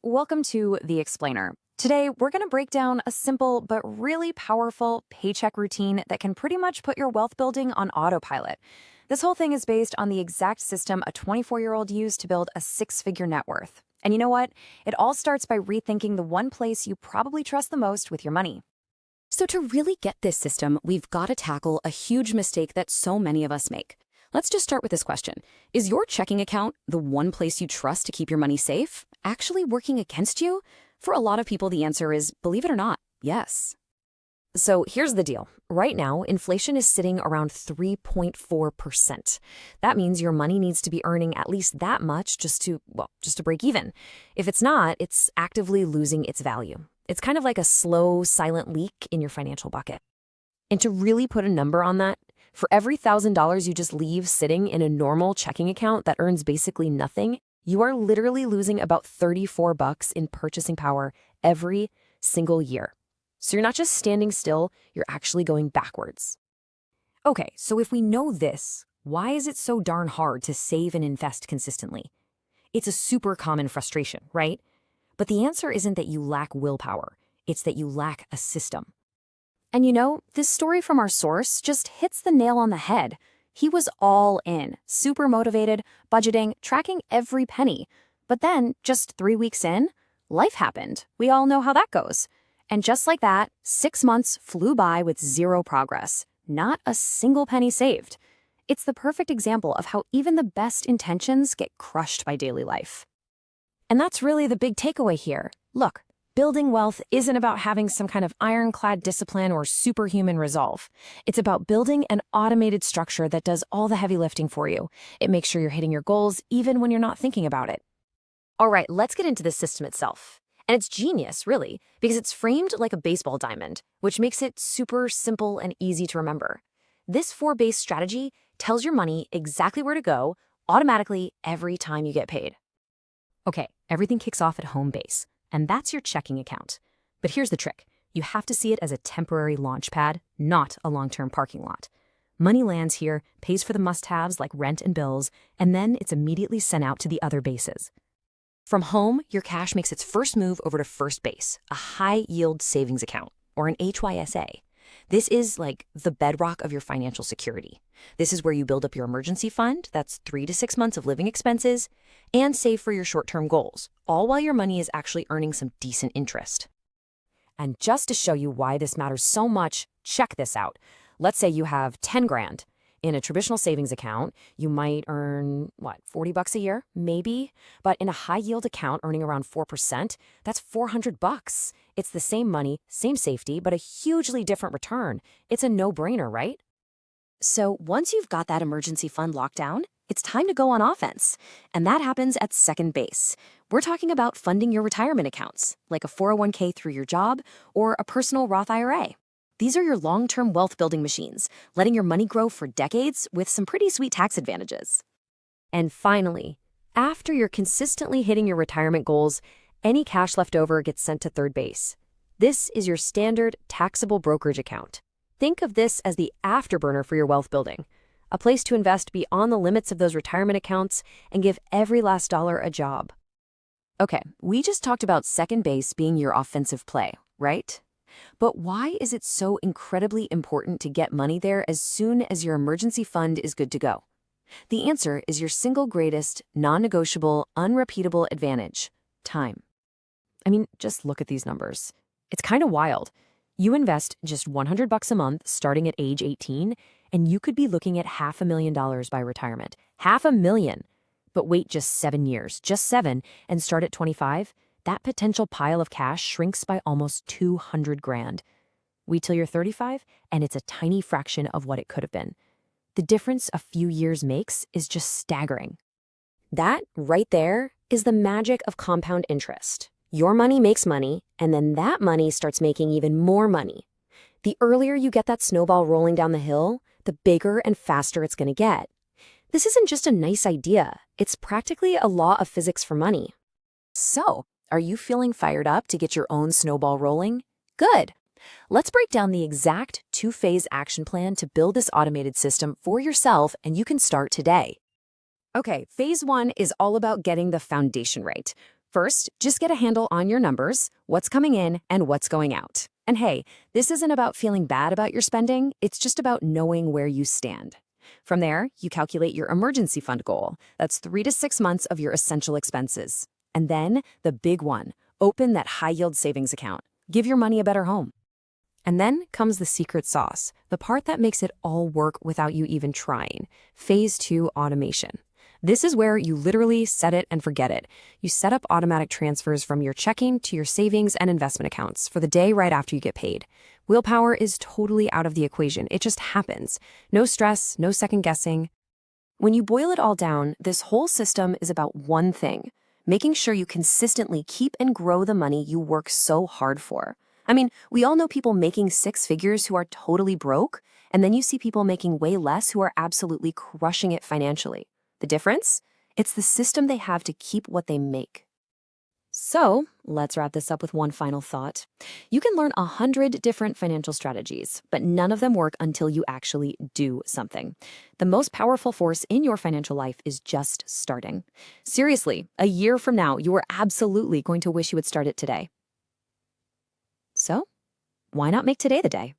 welcome to The Explainer. Today, we're going to break down a simple but really powerful paycheck routine that can pretty much put your wealth building on autopilot. This whole thing is based on the exact system a 24-year-old used to build a six-figure net worth. And you know what? It all starts by rethinking the one place you probably trust the most with your money. So to really get this system, we've got to tackle a huge mistake that so many of us make. Let's just start with this question. Is your checking account, the one place you trust to keep your money safe, actually working against you? For a lot of people, the answer is, believe it or not, yes. So here's the deal. Right now, inflation is sitting around 3.4%. That means your money needs to be earning at least that much just to break even. If it's not, it's actively losing its value. It's kind of like a slow, silent leak in your financial bucket. And to really put a number on that, for every $1,000 you just leave sitting in a normal checking account that earns basically nothing, you are literally losing about $34 in purchasing power every single year. So you're not just standing still, you're actually going backwards. Okay, so if we know this, why is it so darn hard to save and invest consistently? It's a super common frustration, right? But the answer isn't that you lack willpower, it's that you lack a system. And you know, this story from our source just hits the nail on the head. He was all in, super motivated, budgeting, tracking every penny. But then, just 3 weeks in, life happened. We all know how that goes. And just like that, 6 months flew by with zero progress. Not a single penny saved. It's the perfect example of how even the best intentions get crushed by daily life. And that's really the big takeaway here. Look, building wealth isn't about having some kind of ironclad discipline or superhuman resolve. It's about building an automated structure that does all the heavy lifting for you. It makes sure you're hitting your goals even when you're not thinking about it. All right, let's get into the system itself. And it's genius, really, because it's framed like a baseball diamond, which makes it super simple and easy to remember. This 4-base strategy tells your money exactly where to go automatically every time you get paid. Okay, everything kicks off at home base, and that's your checking account. But here's the trick. You have to see it as a temporary launch pad, not a long-term parking lot. Money lands here, pays for the must-haves like rent and bills, and then it's immediately sent out to the other bases. From home, your cash makes its first move over to first base, a high-yield savings account, or an HYSA. This is like the bedrock of your financial security. This is where you build up your emergency fund, that's 3 to 6 months of living expenses, and save for your short-term goals, all while your money is actually earning some decent interest. And just to show you why this matters so much, check this out. Let's say you have 10 grand. In a traditional savings account, you might earn, $40 a year? Maybe. But in a high-yield account earning around 4%, that's $400. It's the same money, same safety, but a hugely different return. It's a no-brainer, right? So once you've got that emergency fund locked down, it's time to go on offense. And that happens at second base. We're talking about funding your retirement accounts, like a 401k through your job or a personal Roth IRA. These are your long-term wealth-building machines, letting your money grow for decades with some pretty sweet tax advantages. And finally, after you're consistently hitting your retirement goals, any cash left over gets sent to third base. This is your standard taxable brokerage account. Think of this as the afterburner for your wealth building, a place to invest beyond the limits of those retirement accounts and give every last dollar a job. Okay, we just talked about second base being your offensive play, right? But why is it so incredibly important to get money there as soon as your emergency fund is good to go? The answer is your single greatest, non-negotiable, unrepeatable advantage: time. I mean, just look at these numbers. It's kind of wild. You invest just $100 a month starting at age 18, and you could be looking at $500,000 by retirement. $500,000! But wait just 7 years, just 7, and start at 25? That potential pile of cash shrinks by almost 200 grand. Wait till you're 35, and it's a tiny fraction of what it could have been. The difference a few years makes is just staggering. That, right there, is the magic of compound interest. Your money makes money, and then that money starts making even more money. The earlier you get that snowball rolling down the hill, the bigger and faster it's going to get. This isn't just a nice idea. It's practically a law of physics for money. So, are you feeling fired up to get your own snowball rolling? Good. Let's break down the exact 2-phase action plan to build this automated system for yourself, and you can start today. Okay, phase 1 is all about getting the foundation right. First, just get a handle on your numbers, what's coming in and what's going out. And hey, this isn't about feeling bad about your spending, it's just about knowing where you stand. From there, you calculate your emergency fund goal. That's 3 to 6 months of your essential expenses. And then, the big one, open that high-yield savings account. Give your money a better home. And then comes the secret sauce, the part that makes it all work without you even trying. Phase 2 automation. This is where you literally set it and forget it. You set up automatic transfers from your checking to your savings and investment accounts for the day right after you get paid. Willpower is totally out of the equation. It just happens. No stress, no second guessing. When you boil it all down, this whole system is about one thing: making sure you consistently keep and grow the money you work so hard for. I mean, we all know people making 6 figures who are totally broke, and then you see people making way less who are absolutely crushing it financially. The difference? It's the system they have to keep what they make. So, let's wrap this up with one final thought. You can learn 100 different financial strategies, but none of them work until you actually do something. The most powerful force in your financial life is just starting. Seriously, a year from now, you are absolutely going to wish you had started today. So, why not make today the day?